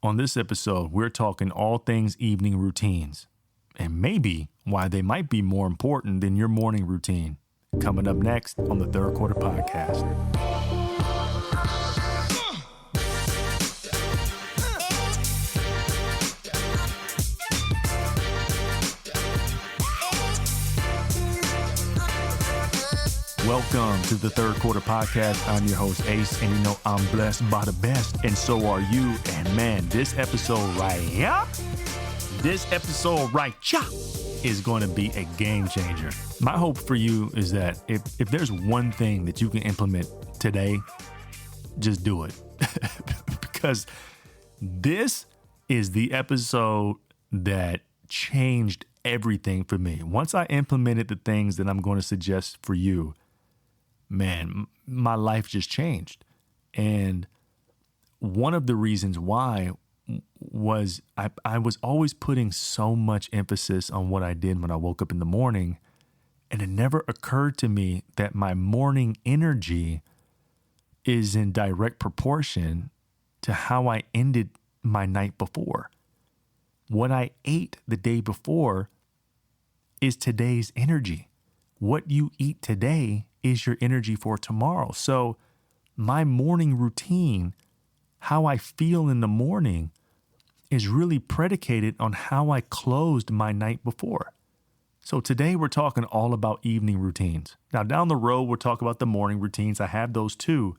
On this episode, we're talking all things evening routines and maybe why they might be more important than your morning routine. Coming up next on the Third Quarter Podcast. Welcome to the Third Quarter Podcast. I'm your host, Ace, and you know I'm blessed by the best, and so are you. And man, this episode right here is going to be a game changer. My hope for you is that if there's one thing that you can implement today, just do it. Because this is the episode that changed everything for me. Once I implemented the things that I'm going to suggest for you, man, my life just changed. And one of the reasons why was I was always putting so much emphasis on what I did when I woke up in the morning. And it never occurred to me that my morning energy is in direct proportion to how I ended my night before. What I ate the day before is today's energy. What you eat today is your energy for tomorrow. So my morning routine, how I feel in the morning, is really predicated on how I closed my night before. So today we're talking all about evening routines. Now down the road, we'll talk about the morning routines. I have those too.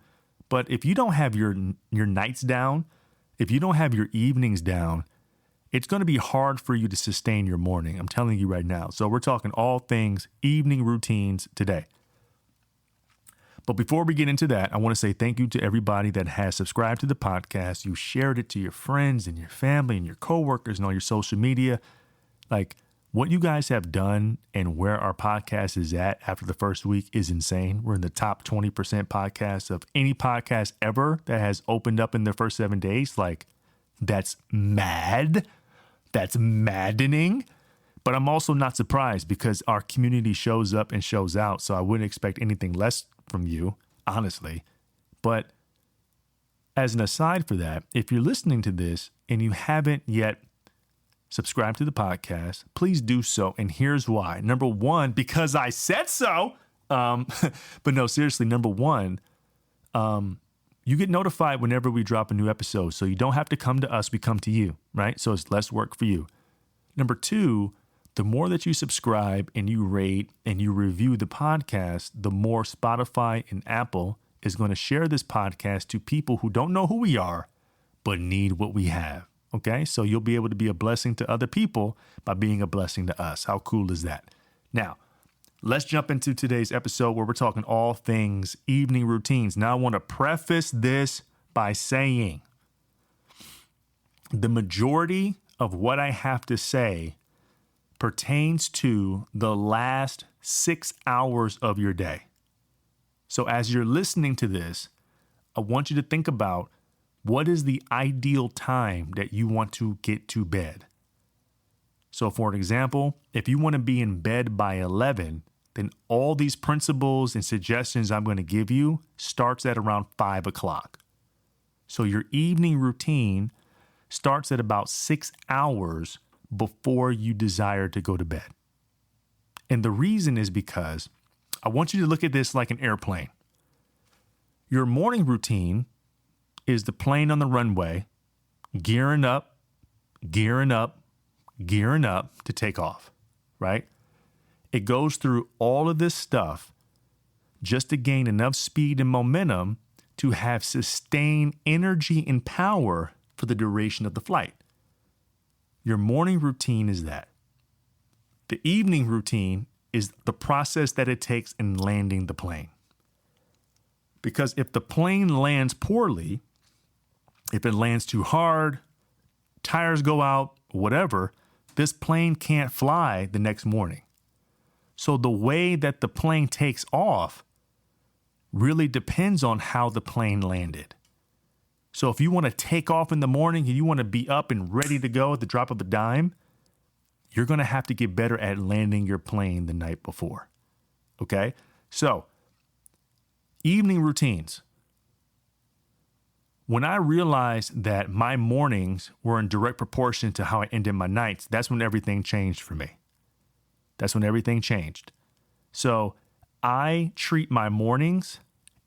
But if you don't have your nights down, if you don't have your evenings down, it's going to be hard for you to sustain your morning. I'm telling you right now. So we're talking all things evening routines today. But before we get into that, I want to say thank you to everybody that has subscribed to the podcast. You shared it to your friends and your family and your coworkers and all your social media. Like what you guys have done and where our podcast is at after the first week is insane. We're in the top 20% podcasts of any podcast ever that has opened up in their first 7 days. Like that's mad. That's maddening. But I'm also not surprised because our community shows up and shows out. So I wouldn't expect anything less from you, honestly. But as an aside for that, if you're listening to this and you haven't yet subscribed to the podcast, please do so. And here's why. Number one, because I said so. But no, seriously, number one, you get notified whenever we drop a new episode. So you don't have to come to us, we come to you, right? So it's less work for you. Number two, the more that you subscribe and you rate and you review the podcast, the more Spotify and Apple is going to share this podcast to people who don't know who we are, but need what we have. Okay, so you'll be able to be a blessing to other people by being a blessing to us. How cool is that? Now, let's jump into today's episode where we're talking all things evening routines. Now, I want to preface this by saying the majority of what I have to say pertains to the last 6 hours of your day. So as you're listening to this, I want you to think about what is the ideal time that you want to get to bed. So for an example, if you want to be in bed by 11, then all these principles and suggestions I'm going to give you starts at around 5 o'clock. So your evening routine starts at about 6 hours before you desire to go to bed. And the reason is because I want you to look at this like an airplane. Your morning routine is the plane on the runway, gearing up, gearing up, gearing up to take off, right? It goes through all of this stuff just to gain enough speed and momentum to have sustained energy and power for the duration of the flight. Your morning routine is that. The evening routine is the process that it takes in landing the plane. Because if the plane lands poorly, if it lands too hard, tires go out, whatever, this plane can't fly the next morning. So the way that the plane takes off really depends on how the plane landed. So if you want to take off in the morning and you want to be up and ready to go at the drop of a dime, you're going to have to get better at landing your plane the night before. Okay? So, evening routines. When I realized that my mornings were in direct proportion to how I ended my nights, that's when everything changed for me. That's when everything changed. So I treat my mornings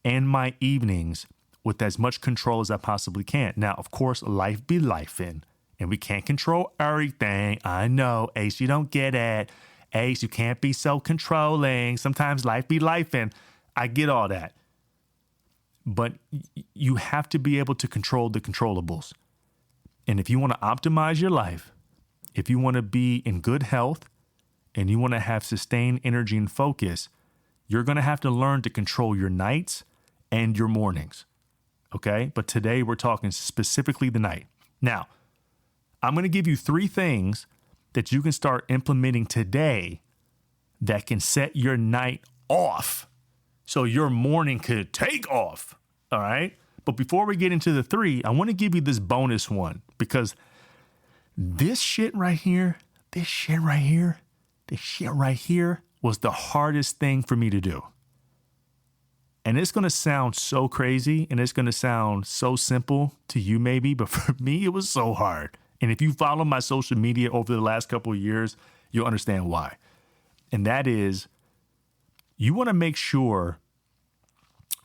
and my evenings with as much control as I possibly can. Now, of course, life be lifing, and we can't control everything. I know, Ace, you don't get it. Ace, you can't be so controlling. Sometimes life be lifing. I get all that. But you have to be able to control the controllables. And if you want to optimize your life, if you want to be in good health, and you want to have sustained energy and focus, you're going to have to learn to control your nights and your mornings. Okay? But today we're talking specifically the night. Now, I'm going to give you 3 things that you can start implementing today that can set your night off so your morning could take off. All right? But before we get into the 3, I want to give you this bonus one, because this shit right here was the hardest thing for me to do. And it's going to sound so crazy, and it's going to sound so simple to you maybe, but for me, it was so hard. And if you follow my social media over the last couple of years, you'll understand why. And that is, you want to make sure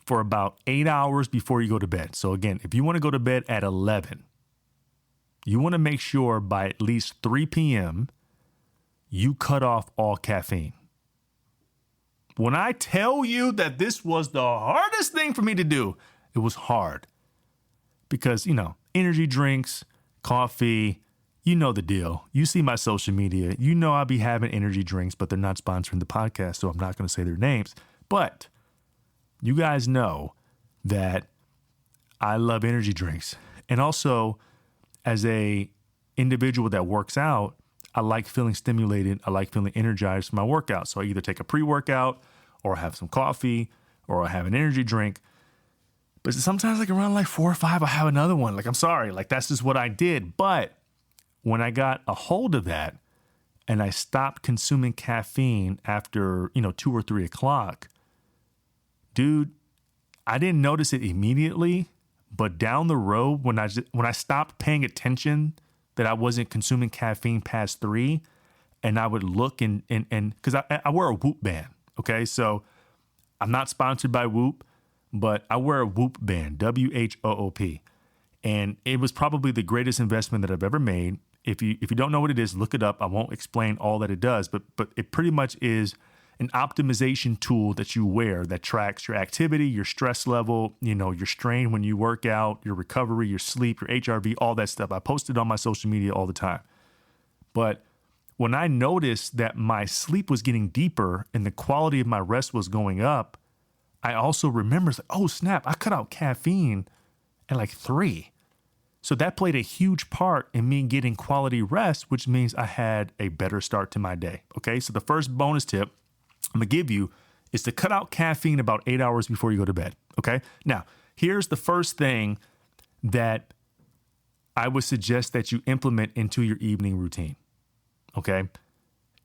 for about 8 hours before you go to bed. So again, if you want to go to bed at 11, you want to make sure by at least 3 p.m., you cut off all caffeine. When I tell you that this was the hardest thing for me to do, it was hard. Because, energy drinks, coffee, you know the deal. You see my social media. You know I'll be having energy drinks, but they're not sponsoring the podcast, so I'm not going to say their names. But you guys know that I love energy drinks. And also, as a individual that works out, I like feeling stimulated. I like feeling energized for my workout. So I either take a pre-workout or have some coffee or I have an energy drink. But sometimes around 4 or 5, I have another one. I'm sorry. That's just what I did. But when I got a hold of that and I stopped consuming caffeine after, 2 or 3 o'clock, dude, I didn't notice it immediately. But down the road, when I stopped paying attention that I wasn't consuming caffeine past 3, and I would look and because I wear a Whoop band, okay? So I'm not sponsored by Whoop, but I wear a Whoop band, WHOOP. And it was probably the greatest investment that I've ever made. If you don't know what it is, look it up. I won't explain all that it does, but it pretty much is an optimization tool that you wear that tracks your activity, your stress level, your strain when you work out, your recovery, your sleep, your HRV, all that stuff. I post it on my social media all the time. But when I noticed that my sleep was getting deeper and the quality of my rest was going up, I also remembered, oh snap, I cut out caffeine at 3. So that played a huge part in me getting quality rest, which means I had a better start to my day. Okay, so the first bonus tip I'm going to give you is to cut out caffeine about 8 hours before you go to bed. Okay. Now, here's the first thing that I would suggest that you implement into your evening routine. Okay.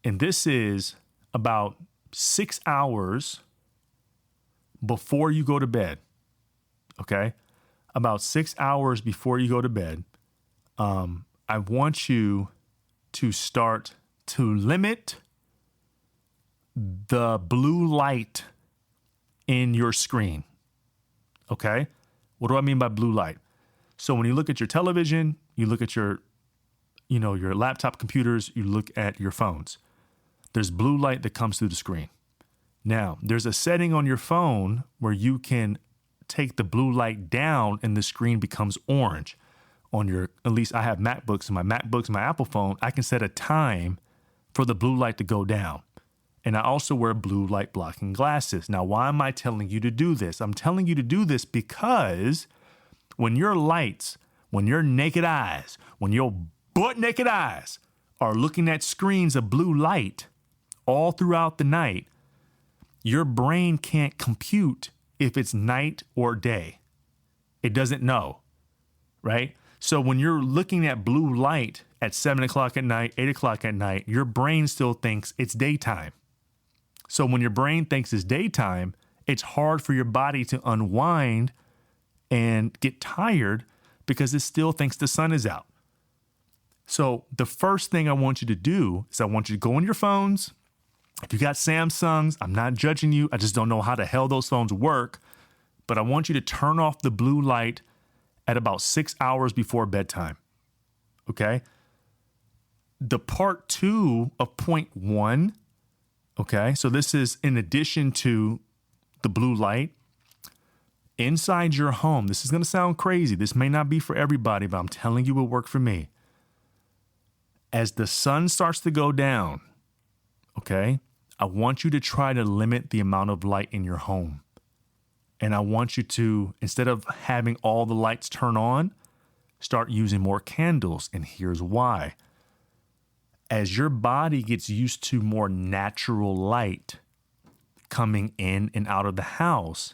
And this is about 6 hours before you go to bed. Okay. About 6 hours before you go to bed. I want you to start to limit the blue light in your screen. Okay? What do I mean by blue light? So when you look at your television, you look at your laptop computers, you look at your phones. There's blue light that comes through the screen. Now, there's a setting on your phone where you can take the blue light down and the screen becomes orange. At least I have MacBooks, and my Apple phone, I can set a time for the blue light to go down. And I also wear blue light blocking glasses. Now, why am I telling you to do this? I'm telling you to do this because when your naked eyes, when your butt naked eyes are looking at screens of blue light all throughout the night, your brain can't compute if it's night or day. It doesn't know, right? So when you're looking at blue light at 7 o'clock at night, 8 o'clock at night, your brain still thinks it's daytime. So when your brain thinks it's daytime, it's hard for your body to unwind and get tired because it still thinks the sun is out. So the first thing I want you to do is I want you to go on your phones. If you got Samsungs, I'm not judging you. I just don't know how the hell those phones work. But I want you to turn off the blue light at about 6 hours before bedtime. Okay? The part 2 of point 1, okay? So this is in addition to the blue light. Inside your home, this is going to sound crazy. This may not be for everybody, but I'm telling you it worked for me. As the sun starts to go down, okay, I want you to try to limit the amount of light in your home. And I want you to, instead of having all the lights turn on, start using more candles. And here's why. As your body gets used to more natural light coming in and out of the house,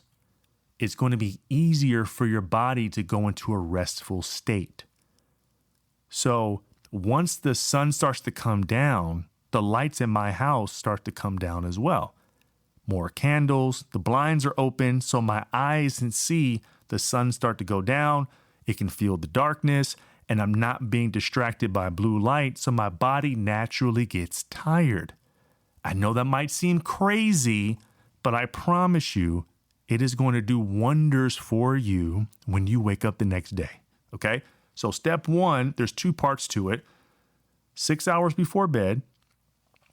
it's going to be easier for your body to go into a restful state. So once the sun starts to come down, the lights in my house start to come down as well. More candles, the blinds are open, so my eyes can see the sun start to go down. It can feel the darkness, and I'm not being distracted by blue light, so my body naturally gets tired. I know that might seem crazy, but I promise you, it is going to do wonders for you when you wake up the next day, okay? So step 1, there's 2 parts to it. 6 hours before bed,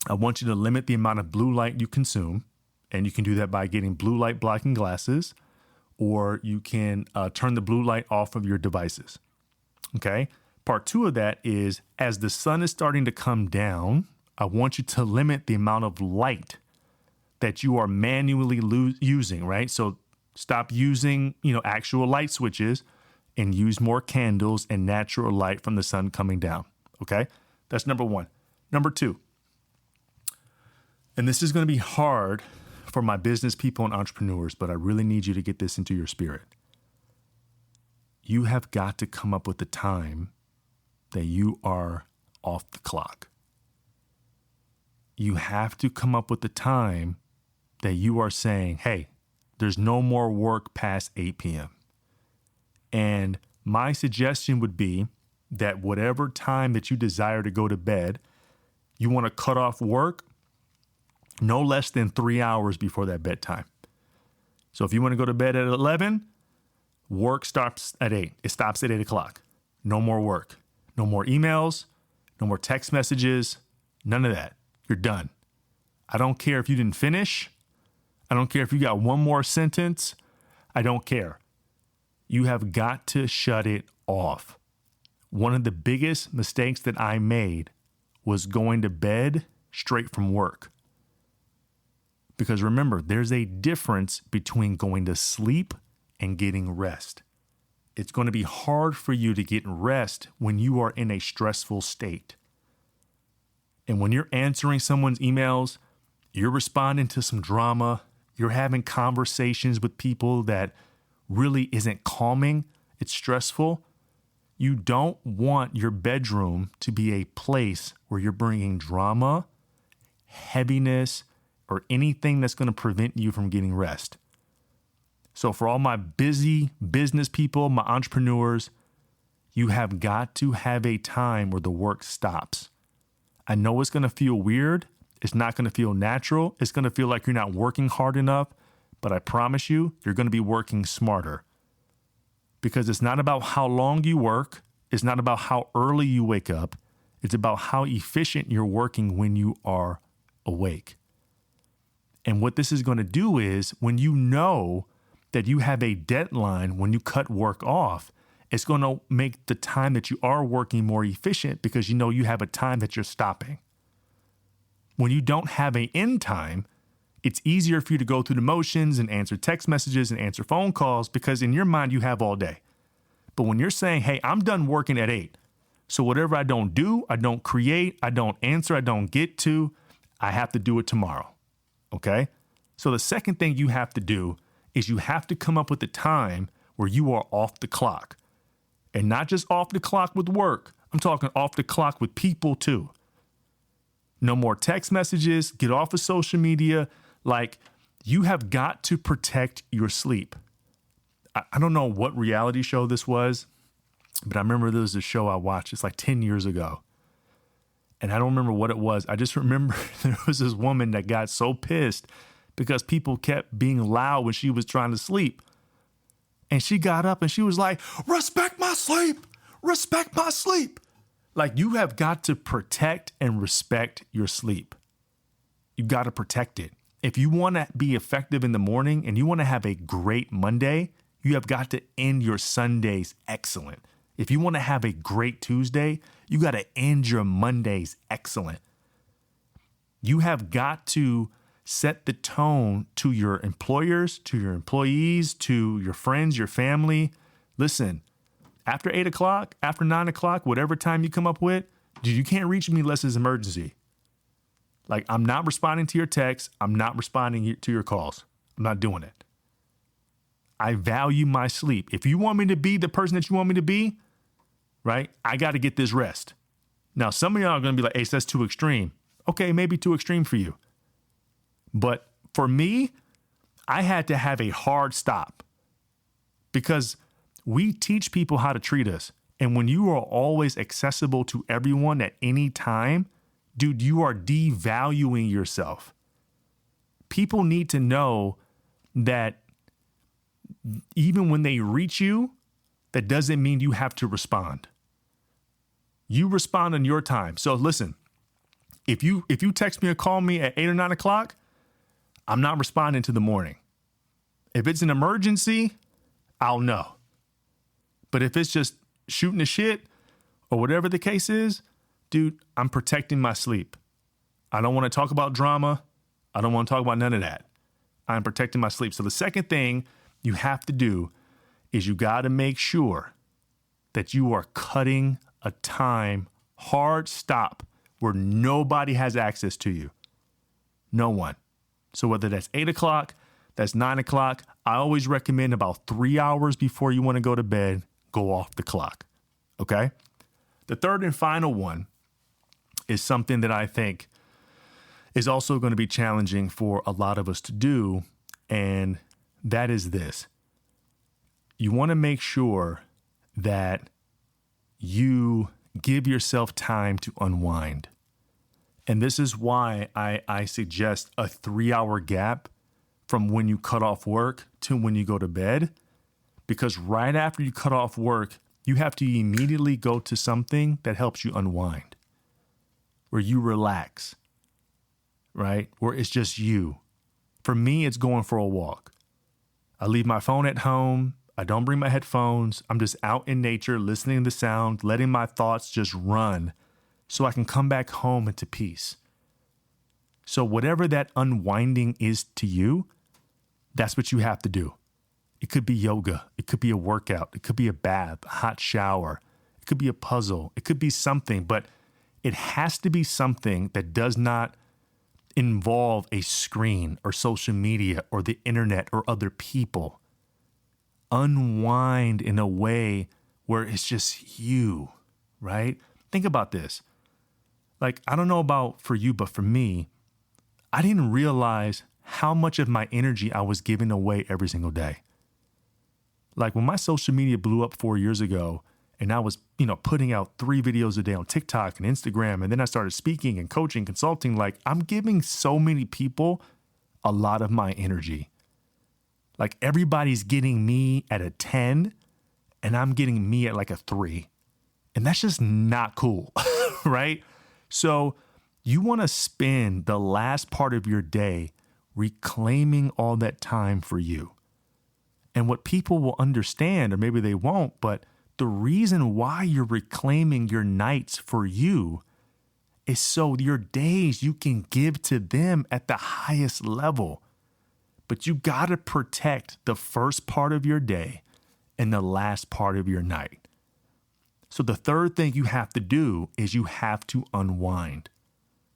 I want you to limit the amount of blue light you consume. And you can do that by getting blue light blocking glasses, or you can turn the blue light off of your devices. Okay. Part 2 of that is as the sun is starting to come down, I want you to limit the amount of light that you are manually using, right? So stop using, actual light switches and use more candles and natural light from the sun coming down. Okay. That's number 1. Number 2, and this is going to be hard for my business people and entrepreneurs, but I really need you to get this into your spirit. You have got to come up with the time that you are off the clock. You have to come up with the time that you are saying, hey, there's no more work past 8 p.m. And my suggestion would be that whatever time that you desire to go to bed, you want to cut off work no less than 3 hours before that bedtime. So if you want to go to bed at 11, work stops at 8. It stops at 8 o'clock. No more work. No more emails. No more text messages. None of that. You're done. I don't care if you didn't finish. I don't care if you got one more sentence. I don't care. You have got to shut it off. One of the biggest mistakes that I made was going to bed straight from work. Because remember, there's a difference between going to sleep and getting rest. It's going to be hard for you to get rest when you are in a stressful state. And when you're answering someone's emails, you're responding to some drama, you're having conversations with people that really isn't calming, it's stressful. You don't want your bedroom to be a place where you're bringing drama, heaviness, or anything that's going to prevent you from getting rest. So for all my busy business people, my entrepreneurs, you have got to have a time where the work stops. I know it's going to feel weird. It's not going to feel natural. It's going to feel like you're not working hard enough, but I promise you, you're going to be working smarter. Because it's not about how long you work. It's not about how early you wake up. It's about how efficient you're working when you are awake. And what this is going to do is when you know that you have a deadline when you cut work off, it's going to make the time that you are working more efficient because you know you have a time that you're stopping. When you don't have an end time, it's easier for you to go through the motions and answer text messages and answer phone calls because in your mind you have all day. But when you're saying, hey, I'm done working at 8, so whatever I don't do, I don't create, I don't answer, I don't get to, I have to do it tomorrow. Okay? So the second thing you have to do is you have to come up with a time where you are off the clock. And not just off the clock with work. I'm talking off the clock with people too. No more text messages, get off of social media. Like, you have got to protect your sleep. I don't know what reality show this was, but I remember there was a show I watched. It's like 10 years ago. And I don't remember what it was. I just remember there was this woman that got so pissed because people kept being loud when she was trying to sleep. And she got up and she was like, respect my sleep, respect my sleep. Like, you have got to protect and respect your sleep. You've got to protect it. If you want to be effective in the morning and you want to have a great Monday, you have got to end your Sundays excellent. If you want to have a great Tuesday, you got to end your Mondays excellent. You have got to set the tone to your employers, to your employees, to your friends, your family. Listen, after 8 o'clock, after 9 o'clock, whatever time you come up with, dude, you can't reach me unless it's emergency. Like, I'm not responding to your texts. I'm not responding to your calls. I'm not doing it. I value my sleep. If you want me to be the person that you want me to be, right, I got to get this rest. Now, some of y'all are going to be like, Ace, that's too extreme. Okay, maybe too extreme for you. But for me, I had to have a hard stop because we teach people how to treat us. And when you are always accessible to everyone at any time, dude, you are devaluing yourself. People need to know that even when they reach you, that doesn't mean you have to respond. You respond on your time. So listen, if you text me or call me at 8 or 9 o'clock, I'm not responding to the morning. If it's an emergency, I'll know. But if it's just shooting the shit or whatever the case is, dude, I'm protecting my sleep. I don't want to talk about drama. I don't want to talk about none of that. I'm protecting my sleep. So the second thing you have to do is you got to make sure that you are cutting a time hard stop where nobody has access to you. No one. So whether that's 8 o'clock, that's 9 o'clock, I always recommend about 3 hours before you want to go to bed, go off the clock. Okay? The third and final one is something that I think is also going to be challenging for a lot of us to do, and that is this. You want to make sure that you give yourself time to unwind. And this is why I suggest a 3-hour gap from when you cut off work to when you go to bed. Because right after you cut off work, you have to immediately go to something that helps you unwind, where you relax, right? Where it's just you. For me, it's going for a walk. I leave my phone at home. I don't bring my headphones. I'm just out in nature, listening to sound, letting my thoughts just run so I can come back home into peace. So whatever that unwinding is to you, that's what you have to do. It could be yoga. It could be a workout. It could be a bath, a hot shower. It could be a puzzle. It could be something, but it has to be something that does not involve a screen or social media or the internet or other people. Unwind in a way where it's just you, right? Think about this. Like, I don't know about for you, but for me, I didn't realize how much of my energy I was giving away every single day. Like, when my social media blew up 4 years ago and I was, putting out 3 videos a day on TikTok and Instagram, and then I started speaking and coaching, consulting, like, I'm giving so many people a lot of my energy. Like, everybody's getting me at a 10 and I'm getting me at like a 3. And that's just not cool, right? So you want to spend the last part of your day reclaiming all that time for you. And what people will understand, or maybe they won't, but the reason why you're reclaiming your nights for you is so your days you can give to them at the highest level. But you got to protect the first part of your day and the last part of your night. So the third thing you have to do is you have to unwind.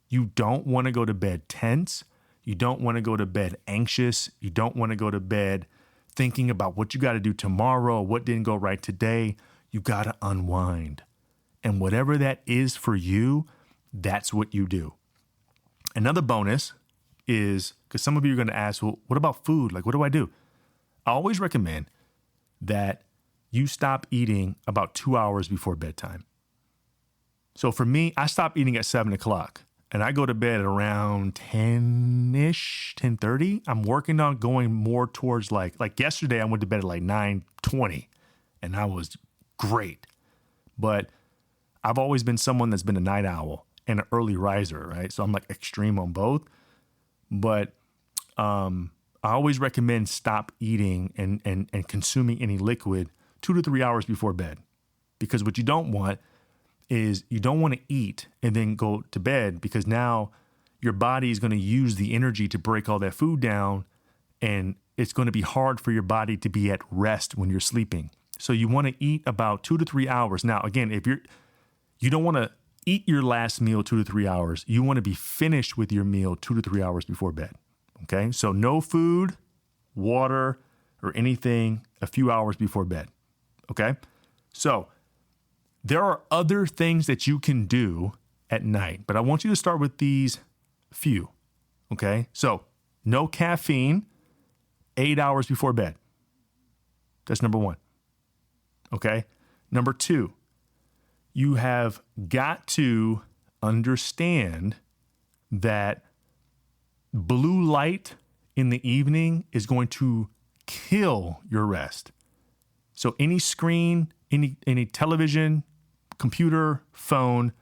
You don't want to go to bed tense. You don't want to go to bed anxious. You don't want to go to bed thinking about what you got to do tomorrow, what didn't go right today. You got to unwind. And whatever that is for you, that's what you do. Another bonus is, because some of you are going to ask, well, what about food? Like, what do I do? I always recommend that you stop eating about 2 hours before bedtime. So for me, I stop eating at 7 o'clock and I go to bed at around 10-ish, 10:30. I'm working on going more towards like yesterday, I went to bed at like 9:20 and I was great. But I've always been someone that's been a night owl and an early riser, right? So I'm like extreme on both. But I always recommend stop eating and consuming any liquid 2 to 3 hours before bed. Because what you don't want is you don't want to eat and then go to bed, because now your body is going to use the energy to break all that food down, and it's going to be hard for your body to be at rest when you're sleeping. So you want to eat about 2 to 3 hours. Now, again, if you don't want to eat your last meal 2 to 3 hours, you want to be finished with your meal 2 to 3 hours before bed. Okay? So no food, water, or anything a few hours before bed. Okay? So there are other things that you can do at night, but I want you to start with these few. Okay? So no caffeine 8 hours before bed. That's number one. Okay? Number two, you have got to understand that blue light in the evening is going to kill your rest. So any screen, any television, computer, phone,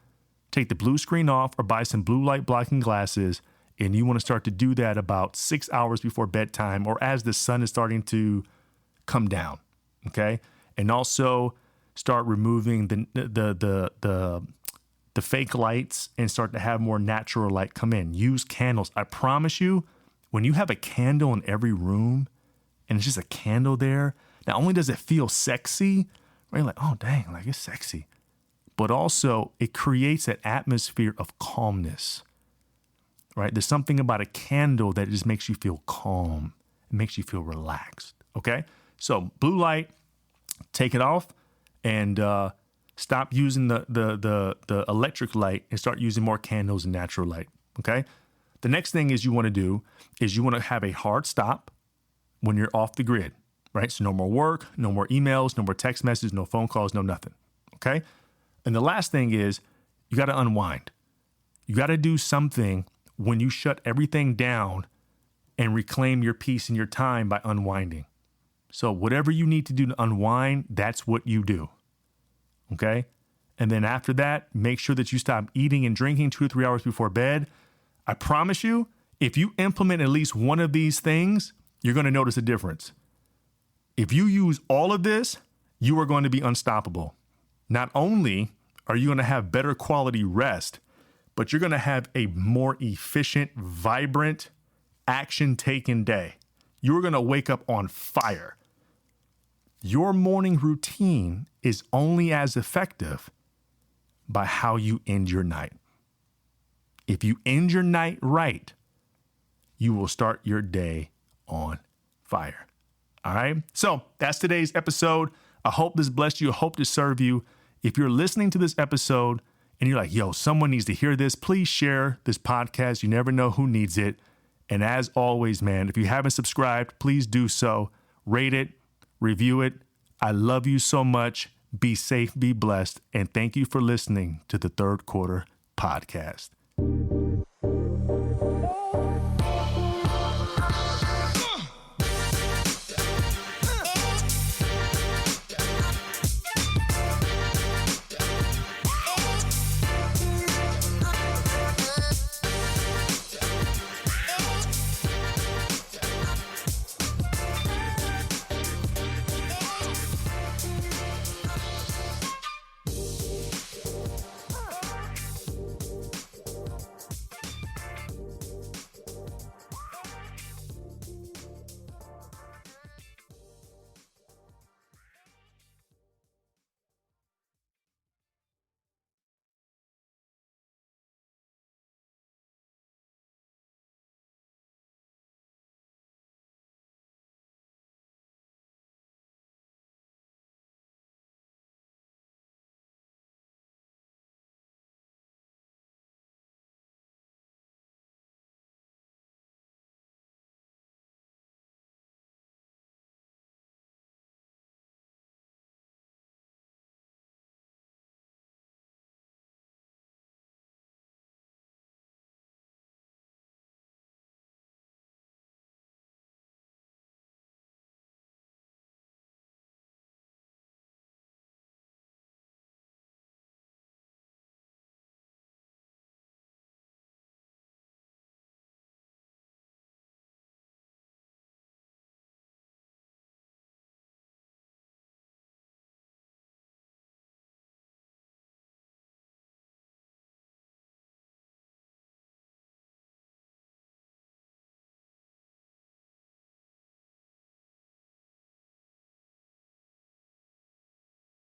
take the blue screen off or buy some blue light blocking glasses. And you want to start to do that about 6 hours before bedtime or as the sun is starting to come down. Okay. And also start removing the fake lights and start to have more natural light come in. Use candles. I promise you, when you have a candle in every room and it's just a candle there, not only does it feel sexy, right? Like, oh, dang, like it's sexy. But also it creates an atmosphere of calmness, right? There's something about a candle that just makes you feel calm. It makes you feel relaxed, okay? So blue light, take it off and stop using the electric light and start using more candles and natural light, okay? The next thing is you want to do is you want to have a hard stop when you're off the grid, right? So no more work, no more emails, no more text messages, no phone calls, no nothing, okay? And the last thing is you got to unwind. You got to do something when you shut everything down and reclaim your peace and your time by unwinding. So whatever you need to do to unwind, that's what you do, okay? And then after that, make sure that you stop eating and drinking 2 to 3 hours before bed. I promise you, if you implement at least one of these things, you're going to notice a difference. If you use all of this, you are going to be unstoppable. Not only are you going to have better quality rest, but you're going to have a more efficient, vibrant, action-taken day. You're going to wake up on fire. Your morning routine is only as effective by how you end your night. If you end your night right, you will start your day on fire. All right. So that's today's episode. I hope this blessed you. I hope to serve you. If you're listening to this episode and you're like, yo, someone needs to hear this, please share this podcast. You never know who needs it. And as always, man, if you haven't subscribed, please do so. Rate it, review it. I love you so much. Be safe, be blessed. And thank you for listening to the Third Quarter Podcast.